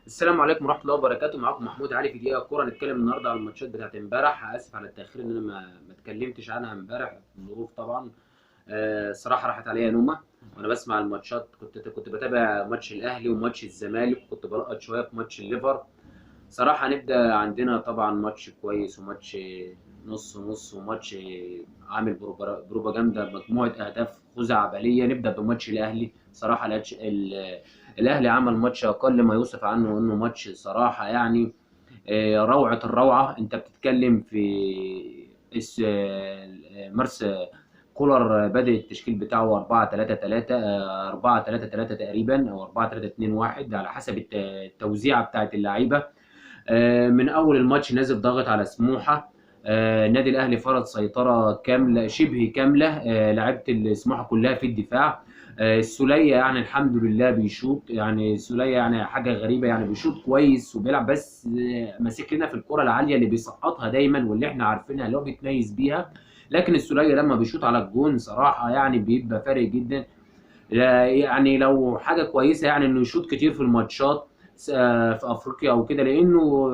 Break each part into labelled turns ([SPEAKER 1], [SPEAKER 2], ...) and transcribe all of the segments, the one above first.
[SPEAKER 1] السلام عليكم ورحمة الله وبركاته. معاكم محمود علي في دقيقة كورة. نتكلم النهاردة على الماتشات بتاعت امبارح. آسف على التأخير إن أنا ما اتكلمتش عنها امبارح، الظروف طبعا. صراحة راحت عليا نومة وأنا بسمع الماتشات. كنت بتابع ماتش الأهلي وماتش الزمالك، وكنت بلقط شوية في ماتش الليفر. صراحة نبدأ عندنا طبعا ماتش كويس وماتش نص نص وماتش عامل بروباجندا بمجموعة أهداف خزعبلية. نبدأ بماتش الأهلي. صراحة الأهلي عمل ماتش أقل ما يوصف عنه إنه ماتش صراحة يعني روعة الروعة. أنت بتتكلم في مارس كولر بادئ التشكيل بتاعه 4-3-3، 4-3-3 تقريبا، أو 4-3-2-1 على حسب التوزيعة بتاعت اللعيبة. من اول الماتش نازل ضاغط على سموحه. النادي الاهلي فرض سيطره كامله شبه كامله. لعيبه سموحه كلها في الدفاع. السوليه يعني الحمد لله بيشوط، يعني السوليه يعني حاجه غريبه، يعني بيشوط كويس وبيلعب، بس ماسك لنا في الكره العاليه اللي بيسقطها دايما واللي احنا عارفينها اللي هو بيتميز بيها. لكن السوليه لما بيشوط على الجون صراحه يعني بيبقى فارق جدا. يعني لو حاجه كويسه يعني انه يشوط كتير في الماتشات في افريقيا او كده، لانه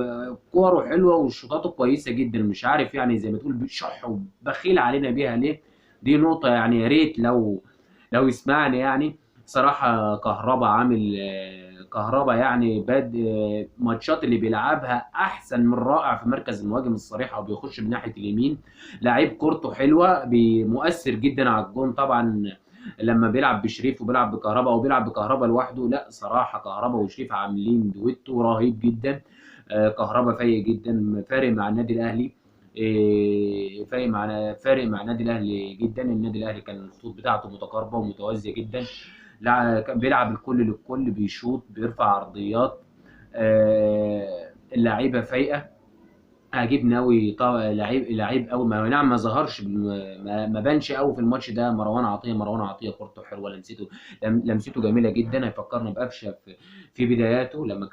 [SPEAKER 1] كوره حلوه وشوطاته كويسه جدا. مش عارف يعني زي ما تقول بيشح وبخيل علينا بيها ليه. دي نقطه يعني يا ريت لو يسمعني يعني. صراحه كهربا عامل كهربا يعني باد ماتشات اللي بيلعبها احسن من رائع في مركز المهاجم الصريحه، وبيخش من ناحيه اليمين. لعيب كورته حلوه، مؤثر جدا على الجون طبعا. لما بيلعب بشريف وبيلعب بكهربا او بيلعب بكهربا لوحده، لا صراحه كهربا وشريف عاملين دويتو رهيب جدا. كهربا فايق جدا، فارق مع النادي الاهلي. فارق مع النادي الاهلي جدا. النادي الاهلي كان الخطوط بتاعته متقاربه ومتوازيه جدا. كان بيلعب الكل للكل، بيشوط بيرفع عرضيات. اللعيبه فايقه. عاجبني قوي طبعا، لعيب قوي. نعم ما ظهرش ما بانش قوي في الماتش ده. مروان عطيه كورته حلوه، لمسته جميله جدا. هيفكرني بقفشه في بداياته لما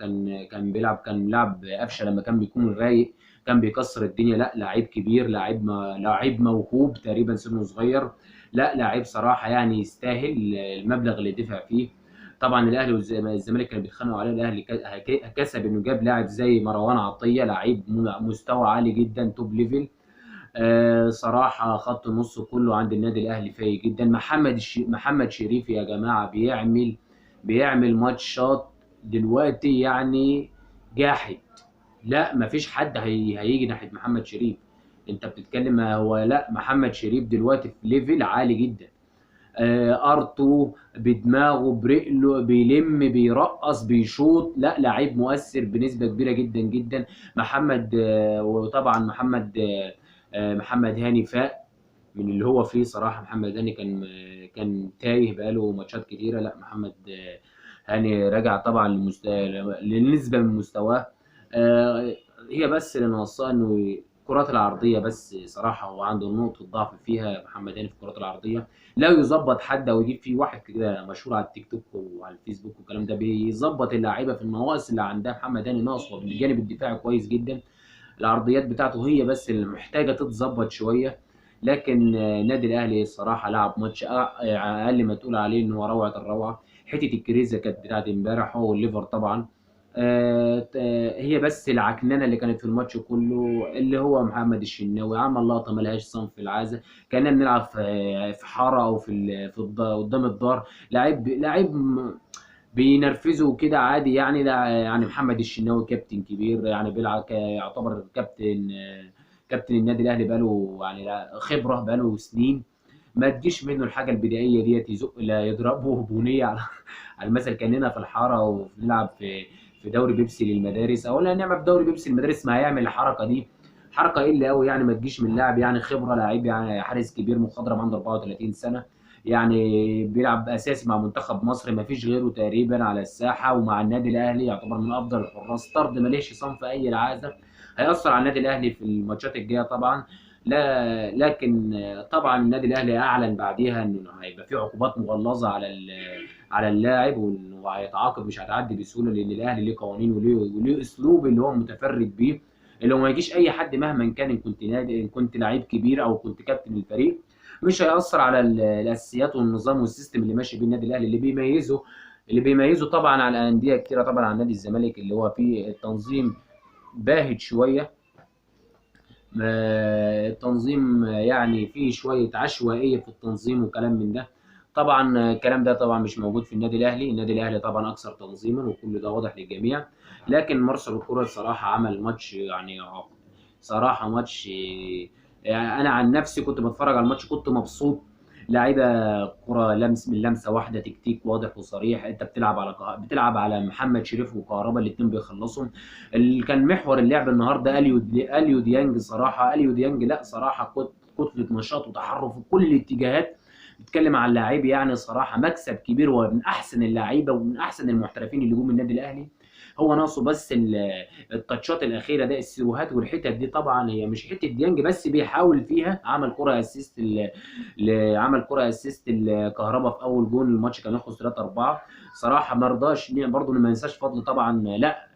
[SPEAKER 1] كان بيلعب قفشه لما كان بيكون رايق، كان بيكسر الدنيا. لا لعيب كبير، لعيب موهوب تقريبا سنه صغير. لا لعيب صراحه يعني يستاهل المبلغ اللي دفع فيه. طبعا الاهلي والزمالك كانوا بيتخانقوا عليه. الاهلي كسب انه جاب لاعب زي مروان عطيه، لعيب مستوى عالي جدا، توب ليفل. صراحه خط النص كله عند النادي الاهلي فايق جدا. محمد شريف يا جماعه بيعمل ماتشات دلوقتي يعني جاحد. لا مفيش حد هيجي ناحيه محمد شريف. انت بتتكلم، هو لا محمد شريف دلوقتي في ليفل عالي جدا. ارتو بدماغه برقله بيلم بيرقص بيشوط. لا لعيب مؤثر بنسبه كبيره جدا جدا. وطبعا محمد هاني فاق من اللي هو فيه صراحه. محمد هاني كان تايه بقاله ماتشات كتيره. لا محمد هاني رجع طبعا للنسبه من مستواه. آه، هي بس اللي ناقصاه انه الكرات العرضيه بس. صراحه هو عنده نقطه ضعف فيها محمد هاني في الكرات العرضيه. لو يظبط حد او يجيب فيه واحد كده مشهور على التيك توك وعلى الفيسبوك والكلام ده بيظبط اللعيبه في النواقص اللي عندها. محمد هاني ناقص هو بالجانب الدفاعي كويس جدا. العرضيات بتاعته هي بس اللي محتاجه تتظبط شويه. لكن النادي الاهلي الصراحه لعب ماتش اقل ما تقول عليه ان هو روعه الروعه. حته الكريزه كانت بتاعت امبارح هو والليفر طبعا. هي بس العكننه اللي كانت في الماتش كله اللي هو محمد الشناوي عمل لقطه ملهاش صنف في العازه. كاننا بنلعب في حاره او قدام الدار. بينرفزه كده عادي يعني. لا يعني محمد الشناوي كابتن كبير، يعني بيلعب يعتبر كابتن النادي الاهلي بقاله يعني خبره بقاله سنين. ما تجيش منه الحاجه البدائيه ديت يزق لا يضربه بنيه على المثل. كاننا في الحاره وبنلعب في دوري بيبسي للمدارس، او لا نعمل في دوري بيبسي للمدارس ما هيعمل الحركه دي. حركه قله قوي يعني. ما تجيش من لاعب يعني خبره، لعيب يعني حارس كبير مخضرم عنده 34 سنه، يعني بيلعب اساسي مع منتخب مصر، ما فيش غيره تقريبا على الساحه. ومع النادي الاهلي يعتبر من افضل الحراس، طرد ماليش صنف اي العازه. هيأثر على النادي الاهلي في الماتشات الجايه طبعا. لا لكن طبعا النادي الاهلي اعلن بعديها انه هيبقى في عقوبات مغلظه على اللاعب، وانه هيتعاقب مش هتعدي بسهوله، لان الاهلي ليه قوانين وليه اسلوب اللي هو متفرد بيه. اللي هو ما يجيش اي حد مهما كان، ان كنت نادي، ان كنت لعيب كبير او كنت كابتن الفريق، مش هيأثر على الاساسيات والنظام والسيستم اللي ماشي بيه النادي الاهلي اللي بيميزه اللي بيميزه طبعا على انديه كتيره طبعا عن نادي الزمالك اللي هو فيه التنظيم باهت شويه. التنظيم يعني فيه شويه عشوائيه في التنظيم وكلام من ده. طبعا الكلام ده طبعا مش موجود في النادي الاهلي. النادي الاهلي طبعا اكثر تنظيما وكل ده واضح للجميع. لكن مارسيل الكرة الصراحه عمل ماتش يعني صراحه ماتش يعني انا عن نفسي كنت بتفرج على الماتش كنت مبسوط. لعيبه كرة لمس من لمسه واحده، تكتيك واضح وصريح. انت بتلعب على محمد شريف وكهربا الاثنين بيخلصوا. اللي كان محور اللعب النهارده اليو ديانج. صراحه اليو ديانج لا صراحه كتله نشاط وتحرك في كل الاتجاهات. بتتكلم عن لاعب يعني صراحه مكسب كبير ومن احسن اللعيبه ومن احسن المحترفين اللي جم النادي الاهلي. هو ناقصه بس التاتشات الاخيره ده السيروهات والحتت دي. طبعا هي مش حته ديانج بس بيحاول فيها. عمل كره اسيست الكهرباء في اول جون. الماتش كان يخلص 3-4. صراحه ما رضاش برضه ما ينساش فضل طبعا. لا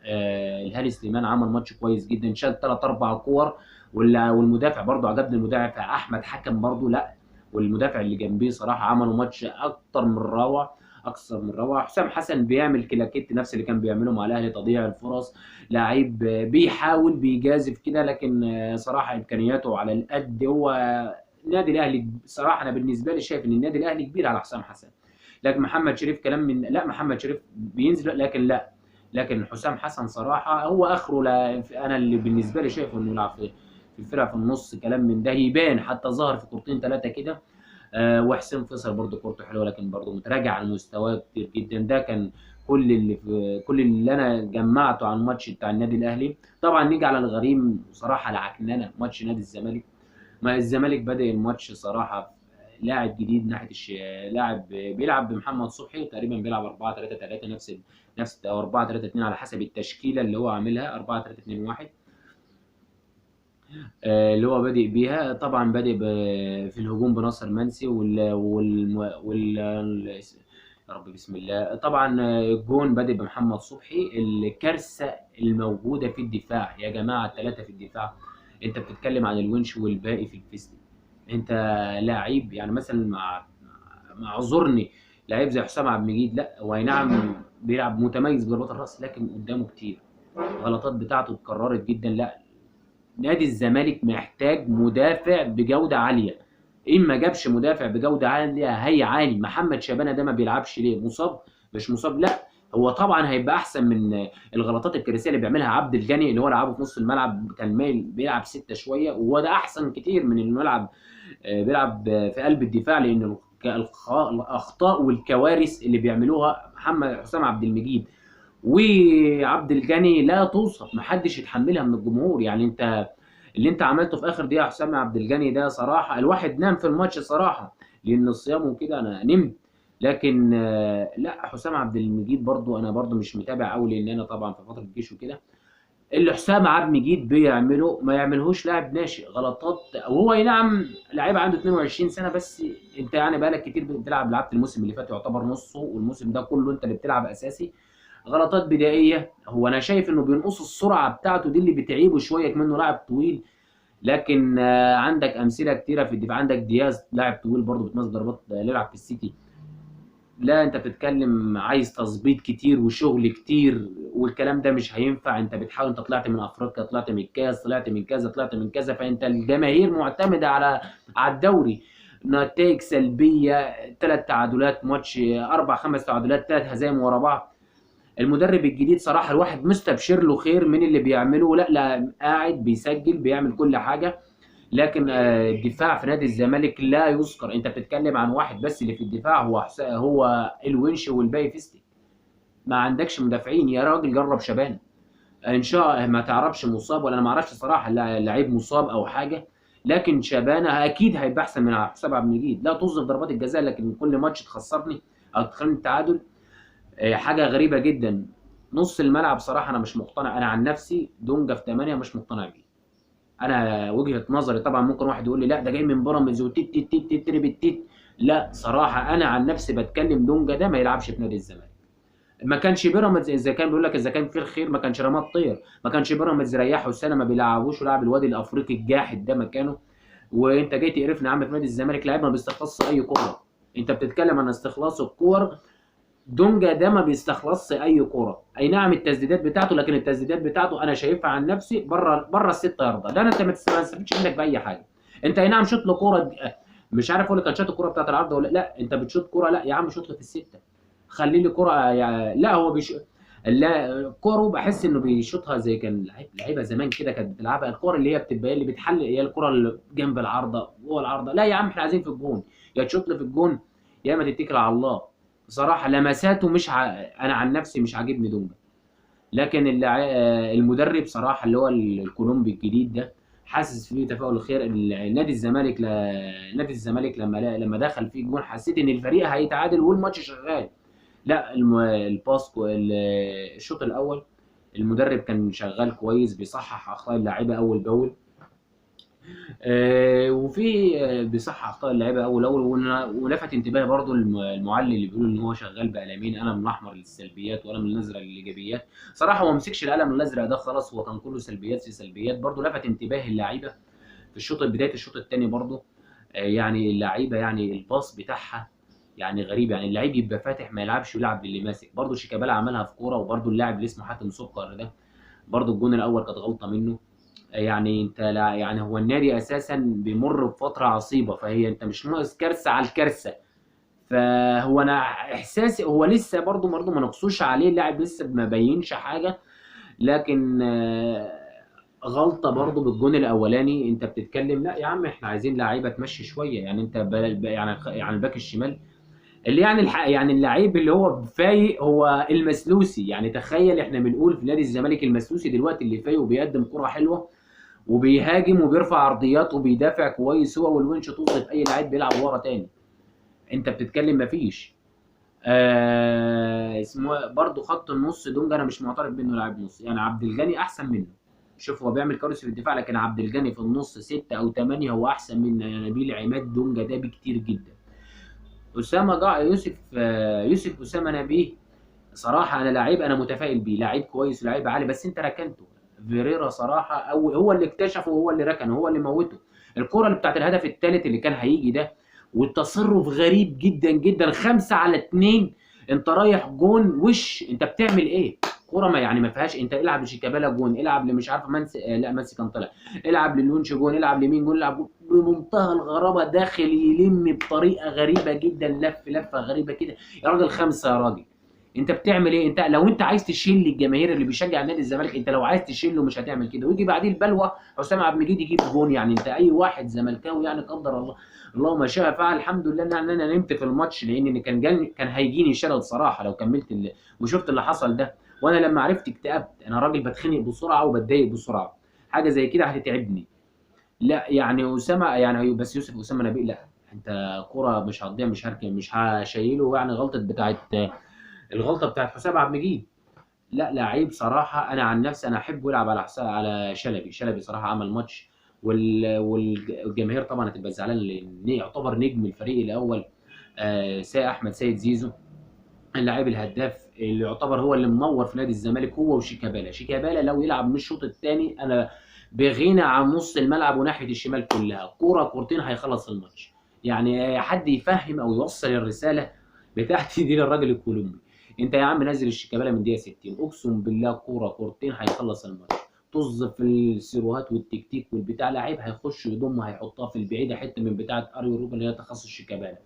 [SPEAKER 1] الهاني سليمان عمل ماتش كويس جدا، شال 3 4 كور. والمدافع برضه عجبني المدافع احمد حكم برضه لا. والمدافع اللي جنبيه صراحه عملوا ماتش اكتر من روعه. اكثر من روعه. حسام حسن بيعمل كلاكيت نفس اللي كان بيعمله مع الاهلي، تضييع الفرص. لعيب بيحاول بيجازف كده لكن صراحه امكانياته على القد. هو النادي الاهلي صراحه انا بالنسبه لي شايف ان النادي الاهلي كبير على حسام حسن. لكن محمد شريف كلام من لا محمد شريف بينزل لكن لا. لكن حسام حسن صراحه هو اخره لا. انا اللي بالنسبه لي شايف انه يلعب في الفرقه في النص كلام من ده يبان. حتى ظهر في كورتين ثلاثه كده. وحسين فيصل برضه كورته حلوه لكن برضه متراجع عن مستواه كتير جدا. ده كان كل اللي انا جمعته عن الماتش بتاع النادي الاهلي. طبعا نيجي على الغريم صراحه العكننه ماتش نادي الزمالك. ما الزمالك بدأ الماتش صراحه لاعب جديد ناحيه لاعب بيلعب بمحمد صبحي تقريبا بيلعب 4-3-3 نفس او 4-3-2 على حسب التشكيله اللي هو عاملها 4-3-2-1. اللي هو بادئ بيها. طبعا بادئ في الهجوم بناصر منسي يا رب بسم الله. طبعا الجون بادئ بمحمد صبحي. الكارثه الموجوده في الدفاع يا جماعه الثلاثه في الدفاع. انت بتتكلم عن الونش والباقي في الفيستي. انت لاعب يعني مثلا مع اعذرني لعيب زي حسام عبد المجيد لا هو اي نعم بيلعب متميز بضربات الراس لكن قدامه كتير. الغلطات بتاعته اتكررت جدا. لا نادي الزمالك محتاج مدافع بجوده عاليه. ان ما جابش مدافع بجوده عاليه هيعاني. محمد شبانه ده ما بيلعبش ليه؟ مصاب؟ مش مصاب لا. هو طبعا هيبقى احسن من الغلطات الكارثيه اللي بيعملها عبد الغني اللي هو لعبه في نص الملعب كان مايل بيلعب 6 شويه وهو ده احسن كتير من انه بيلعب في قلب الدفاع. لان الاخطاء والكوارث اللي بيعملوها حسام عبد المجيد وعبد الغني لا توصف. محدش يتحملها من الجمهور. يعني انت اللي انت عملته في اخر دقيقه حسام عبد الغني ده صراحه الواحد نام في الماتش صراحه لان الصيام وكده انا نمت. لكن لا حسام عبد المجيد برضو انا برضو مش متابع قوي لان انا طبعا في فتره الجيش وكده. اللي حسام عبد المجيد بيعمله ما يعملهوش لاعب ناشئ. غلطات وهو اي نعم لعيب عنده 22 سنه بس انت يعني بقالك كتير بتلعب. لعبت الموسم اللي فات يعتبر نصه والموسم ده كله انت اللي بتلعب اساسي. غلطات بدائيه. هو انا شايف انه بينقص السرعه بتاعته دي اللي بتعيبه شويه كمنه لاعب طويل. لكن عندك امثله كتيره في الدفاع. عندك دياز لاعب طويل برضه بتنزل ضربات يلعب في السيتي. لا انت بتتكلم عايز تظبيط كتير وشغل كتير والكلام ده مش هينفع. انت بتحاول انت طلعت من افريقيا طلعت من الكاس طلعت من كذا طلعت من كذا. فانت الجماهير معتمده على الدوري. نتائج سلبيه 3 تعادلات ماتش 4 5 تعادلات 3 هزايم ورا بعض. المدرب الجديد صراحه الواحد مستبشر له خير من اللي بيعمله. لا قاعد بيسجل بيعمل كل حاجه. لكن الدفاع في نادي الزمالك لا يذكر. انت بتتكلم عن واحد بس اللي في الدفاع هو الونش والباقي فيستك. ما عندكش مدافعين يا راجل. جرب شبانه ان شاء ما تعرفش مصاب ولا انا ما اعرفش صراحه لعيب مصاب او حاجه. لكن شبانه اكيد هيبقى احسن من حسام عبد المجيد. لا طز في ضربات الجزاء لكن كل ماتش تخسرني او تخليني التعادل. حاجه غريبه جدا. نص الملعب صراحه انا مش مقتنع. انا عن نفسي دونجا في 8 مش مقتنع بيه. انا وجهه نظري طبعا ممكن واحد يقول لي لا ده جاي من بيراميدز وتيت تيت تيت تيت تيت تيت. لا صراحه انا عن نفسي بتكلم دونجا ده ما يلعبش في نادي الزمالك. ما كانش بيراميدز اذا كان بيقول لك اذا كان في الخير ما كانش رماد طير. ما كانش بيراميدز ريحه السنه ما بيلعبوش ولعب الوادي الافريقي الجاحد ده مكانه. وانت جاي تقرفنا يا عم في نادي الزمالك. لاعب ما بيستخلصش اي كوره. انت بتتكلم عن استخلاص الكور دونجا ده ما بيستخلصش اي كرة، اي نعم التسديدات بتاعته، لكن التسديدات بتاعته انا شايفها عن نفسي بره الست ياردة، ده انت ما تستفيدش منك باي حاجه. انت اي نعم شوط له كرة، مش عارف اقول لك كان شاط الكرة بتاعت العارضه ولا لا، انت بتشوط كرة، لا يا عم شوط له في السته، خلي لي كرة يعني، لا هو لا كوره بحس انه بيشوطها زي كان لعيبه زمان كده كانت بتلعبها، الكوره اللي هي بتبقى اللي بتحل هي الكوره اللي جنب العارضه جوه العارضه، لا يا عم احنا عايزين في الجون، يا تشوط لي في الجون يا اما تتكل على الله. بصراحه لمساته مش انا عن نفسي مش عاجبني دونجا، لكن المدرب صراحه اللي هو الكولومبي الجديد ده حاسس فيه تفاؤل خير. نادي الزمالك نادي الزمالك لما دخل فيه جون حسيت ان الفريق هيتعادل والماتش شغال. لا الباسكو الشوط الاول المدرب كان شغال كويس بيصحح اخطاء اللاعيبه اول باول، وفي بيصحح اخطاء اللعيبه اول اول، ولفت انتباهي برضو المعلم اللي بيقول ان هو شغال بقلمين، قلم الاحمر للسلبيات وقلم الازرق للايجابيات. صراحه هو ما مسكش القلم الازرق ده خلاص، هو كان كله سلبيات في سلبيات، برضو لفت انتباه اللعيبه في بدايه الشوط الثاني برضو. يعني اللعيبه يعني الباص بتاعها يعني غريب، يعني اللعيب يبقى فاتح ما يلعبش ويلعب للي ماسك، برضو شيكابالا عملها في كوره، وبرضو اللاعب اللي اسمه حاتم سكر ده برضو الجون الاول كانت غلطه منه. يعني انت لا يعني هو النادي اساسا بيمر بفتره عصيبه، فهي انت مش ناقص كارثه على الكارثه. فهو انا احساسي هو لسه برضه ما نقصوش عليه، اللاعب لسه ما بينش حاجه، لكن غلطه برضه بالجون الاولاني، انت بتتكلم لا يا عم احنا عايزين لعيبه تمشي شويه، يعني انت يعني الباك الشمال اللي يعني يعني اللعيب اللي هو فايق هو المسلوسي، يعني تخيل احنا بنقول في نادي الزمالك المسلوسي دلوقتي اللي فايق وبيقدم كرة حلوه وبيهاجم وبيرفع عرضيات وبيدافع كويس، هو والونش توصف اي لعيب بيلعب ورا تاني. انت بتتكلم مفيش اسمه برضه خط النص دونجا انا مش معترف بانه لاعب نص، يعني عبد الغني احسن منه. شوف هو بيعمل كارثه في الدفاع، لكن عبد الغني في النص 6 او 8 هو احسن من نبيل عماد دونجا ده بكتير جدا. اسامه جاء يوسف اسامه نبيه، صراحه انا لعيب انا متفائل بيه، لعيب كويس ولعيب عالي، بس انت ركنته. فيريرا صراحه او هو اللي اكتشفه وهو اللي ركنه هو اللي موته. الكره اللي بتاعت الهدف الثالث اللي كان هيجي ده، والتصرف غريب جدا جدا، 5-2، انت رايح جون وش انت بتعمل ايه؟ كوره ما يعني ما فيهاش، انت العب لشيكابالا جون، العب مش عارف منسي لا منسي كان طلع، العب للونش جون، العب لمين جون، العب جون. بمنتهى الغرابه داخل يلم بطريقه غريبه جدا، لفه غريبه كده. يا راجل خمسه يا راجل، انت بتعمل ايه؟ انت لو انت عايز تشيل الجماهير اللي بيشجع نادي الزمالك، انت لو عايز تشيله مش هتعمل كده، ويجي بعديه البلوه حسام عبد المجيد يجيب جون، يعني انت اي واحد زملكاوي يعني قدر الله الله ما شاء فعل. الحمد لله ان انا نمت في الماتش، لان كان هيجيني شلل صراحه لو كملت وشفت اللي حصل ده. وانا لما عرفت اكتئبت، انا راجل بتخنق بسرعه وبتضايق بسرعه، حاجه زي كده هتتعبني. لا يعني اسامه يعني بس يوسف اسامه نبيل لا، انت كرة مش هتضيع، مش هركن مش هشيله، يعني الغلطه بتاعت حسام عبد المجيد. لا لعيب صراحه انا عن نفسي انا احب يلعب على حساب على شلبي صراحه عمل ماتش، والجماهير طبعا هتبقى زعلانه لان يعتبر نجم الفريق الاول احمد سيد زيزو، اللاعب الهداف اللي يعتبر هو اللي منور في نادي الزمالك، هو شيكابالا لو يلعب من الشوط الثاني انا بغنى عن نص الملعب وناحيه الشمال كلها، كوره كورتين هيخلص الماتش. يعني حد يفهم او يوصل الرساله بتاعتي دي للراجل الكولومبي. انت يا عم نزل الشيكابالا من دقيقه 60، اقسم بالله كوره كورتين هيخلص الماتش. طز في السيروهات والتكتيك والبتاع، لعيب هيخش يضم هيحطها في البعيده حته من بتاعه اريو روبن اللي هي تخصص شيكابالا،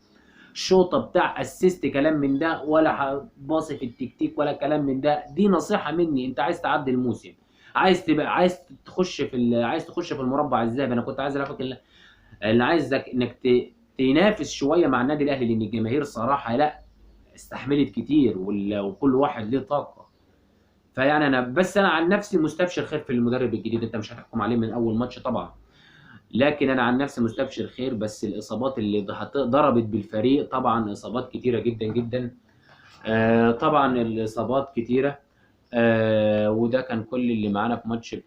[SPEAKER 1] شوطه بتاع اسيست كلام من ده، ولا باصي في التكتيك ولا كلام من ده. دي نصيحه مني، انت عايز تعدي الموسم، عايز تبقى عايز تخش في عايز تخش في المربع الذهبي، انا كنت عايز اعرفك اللي عايزك انك تنافس شويه مع النادي الاهلي، لان الجماهير صراحه لا استحملت كتير، وكل واحد ليه طاقه. فيعني انا عن نفسي مستبشر خير في المدرب الجديد، انت مش هتحكم عليه من اول ماتش طبعا، لكن انا عن نفسي مستبشر خير. بس الاصابات اللي ضربت بالفريق طبعا اصابات كتيره جدا جدا، طبعا الاصابات كتيره. وده كان كل اللي معانا في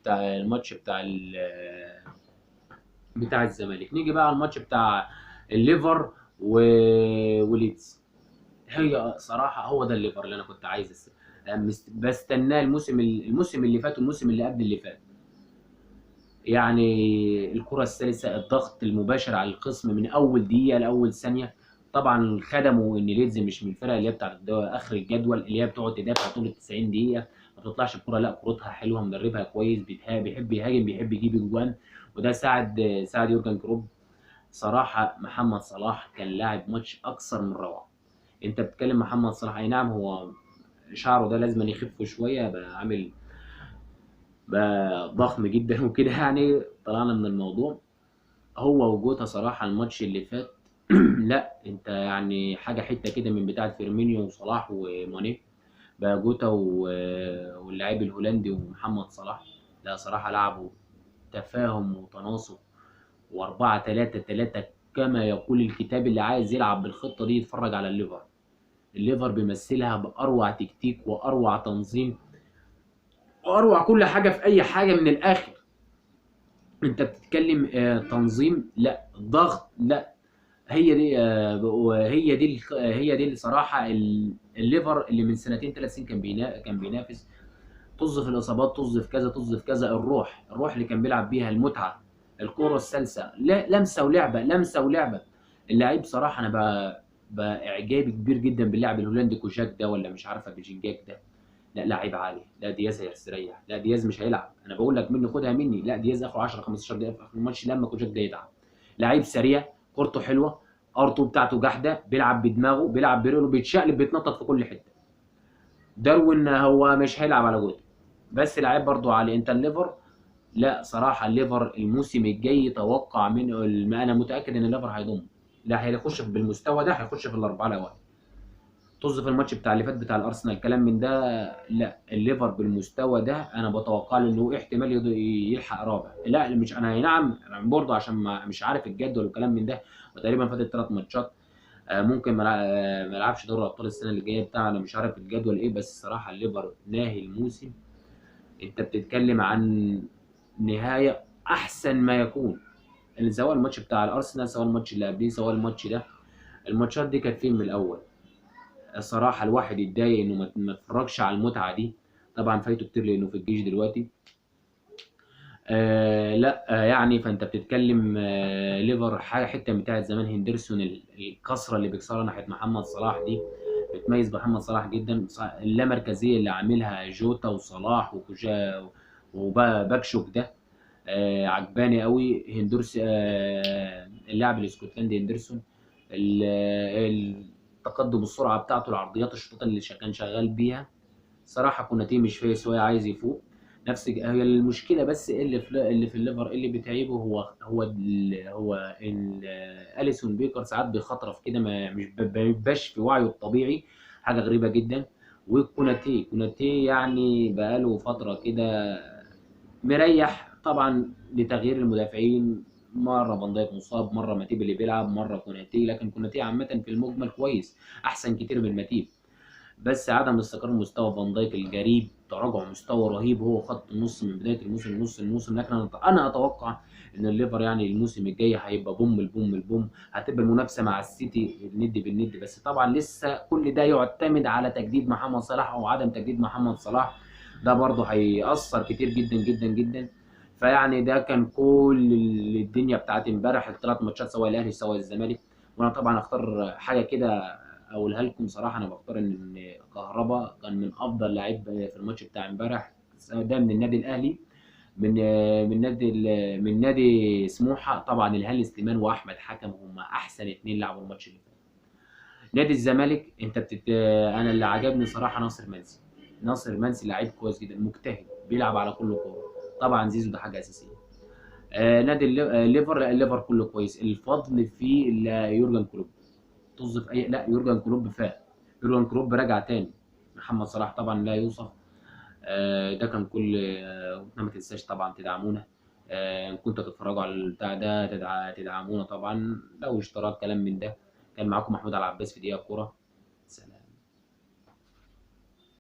[SPEAKER 1] الماتش بتاع الزمالك. نيجي بقى على الماتش بتاع الليفر وليدز. هي صراحه هو ده الليفر اللي انا كنت عايز بستناه الموسم اللي فات والموسم اللي قبل اللي فات. يعني الكرة السلسة، الضغط المباشر على الخصم من أول دقيقة لأول ثانية. طبعا خدموا ان ليدز مش من الفرق اللي هي بتاعت اخر الجدول، اللي هي بتقعد تدافع طول ال 90 دقيقه ما بتطلعش الكوره، لا كورتها حلوه، مدربها كويس، بيحب يهاجم، بيحب يجيب اجوان. وده ساعد يورجن كلوب. صراحه محمد صلاح كان لاعب ماتش اكثر من روعه. انت بتتكلم محمد صلاح، اي نعم هو شعره ده لازم يخف شويه، بقى عامل بقى ضخم جدا وكده يعني طلعنا من الموضوع. هو وجوتا صراحة الماتش اللي فات لا انت يعني حاجة حتة كده من بتاعة فيرمينيو وصلاح وماني، بقى جوتا واللاعب الهولندي ومحمد صلاح. لا صراحة لعبوا تفاهم وتناسق، و4-3-3 كما يقول الكتاب. اللي عايز يلعب بالخطة دي يتفرج على الليفر. الليفر بيمثلها بأروع تكتيك وأروع تنظيم وأروع كل حاجة في أي حاجة من الآخر. انت بتتكلم تنظيم، لا ضغط، لا. هي دي الصراحه الليفر اللي من سنتين 3 سنين كان بينافس. طز في الاصابات، طز في كذا، طز في كذا. الروح اللي كان بيلعب بيها، المتعه، الكره السلسه، لا لمسه ولعبه، لمسه ولعبه. اللعيب صراحه انا بقى اعجابي كبير جدا باللاعب الهولندي كوجاك ده، ولا مش عارفه بيجنجاك ده. لا لاعب عالي. لا دياز هيستريح. لا دياز مش هيلعب، انا بقول لك مني خدها مني. لا دياز اخره 10 15 دقيقه في اخر الماتش لما كوجاك ده يتعب. لعيب سريع، كورته حلوه، ارتو بتاعته جحده، بيلعب بدماغه، بيلعب برجله، بيتشقلب، بيتنطط في كل حته. داروين هو مش هيلعب على جول، بس لعيب برضه عالي. انت الليفر، لا صراحه الليفر الموسم الجاي توقع منه انا متاكد ان الليفر هيضم. لا هيخش بالمستوى ده، هيخش في الاربعه الاوائل. طز في الماتش بتاع اللي فات بتاع الارسنال كلام من ده. لا الليفر بالمستوى ده انا بتوقع له انه احتمال يلحق رابع. لا مش انا، نعم انا برضه عشان مش عارف الجدول والكلام من ده، وتقريبا فاتت 3 ماتشات. ممكن ما يلعبش دوري الابطال السنه اللي جايه بتاعنا، مش عارف الجدول ايه. بس الصراحه الليفر ناهي الموسم. انت بتتكلم عن نهايه احسن ما يكون، اللي سواء الماتش بتاع الارسنال، سواء الماتش اللي قبليه، سواء الماتش ده. الماتشات دي كانت فين من الاول. الصراحه الواحد يتضايق انه ما اتفرجش على المتعه دي. طبعا فايته كتير لانه في الجيش دلوقتي. لا يعني فانت بتتكلم ليفر حاجه حته بتاعت زمان. هندرسون الكسره اللي بيكسرها ناحيه محمد صلاح دي بتميز محمد صلاح جدا. اللامركزيه اللي عاملها جوتا وصلاح وكوجا وباكشوك ده عجباني قوي. هندرس اللاعب الاسكتلندي هندرسون، التقدم، السرعه بتاعته، العرضيات، الشوطات اللي كان شغال بيها. صراحه كوناتي مش فايق شويه، عايز يفوق. هي المشكله بس اللي في الليفر اللي بتعيبه اليسون بيكر ساعات بيخطرف كده، مش بيبقاش في وعيه الطبيعي. حاجه غريبه جدا. وكوناتي يعني بقاله فتره كده مريح طبعا لتغيير المدافعين. مره فان دايك مصاب، مره ماتيب اللي بيلعب، مره كوناتي. لكن كوناتي عامه في المجمل كويس، احسن كتير من ماتيب. بس عدم استقرار مستوى فان دايك الجريب، تراجع مستوى رهيب. هو خط النص من بدايه الموسم، نص الموسم. لكن انا اتوقع ان الليفر يعني الموسم الجاي هيبقى بوم البوم البوم. هتبقى المنافسه مع السيتي الند بالند. بس طبعا لسه كل ده يعتمد على تجديد محمد صلاح او عدم تجديد محمد صلاح. ده برضه هيأثر كتير جدا جدا جدا. فيعني ده كان كل الدنيا بتاعت امبارح ال3 ماتشات، سواء الاهلي سواء الزمالك. وانا طبعا اختار حاجه كده اقولها لكم. صراحه انا بختار ان كهربا كان من افضل لعيب في الماتش بتاع امبارح. ده من النادي الاهلي، من نادي سموحه. طبعا الهاني سليمان واحمد حكم هم احسن 2 لعبوا الماتش اللي فات. نادي الزمالك انا اللي عجبني صراحه ناصر منسي لعيب كويس جدا، مجتهد، بيلعب على كل كوره. طبعا زيزو ده حاجه اساسيه. نادي الليفر، لا الليفر كله كويس. الفضل في يورجن كلوب. طز في اي، لا يورجن كلوب فاق. يورجن كلوب رجع تاني. محمد صلاح طبعا لا يوصف. ده كان كل ما تنساش طبعا تدعمونا. ان كنتوا تتفرجوا على البتاع ده تدعمونا طبعا لو اشتراك كلام من ده. كان معاكم محمود على العباس في دقيقة كورة.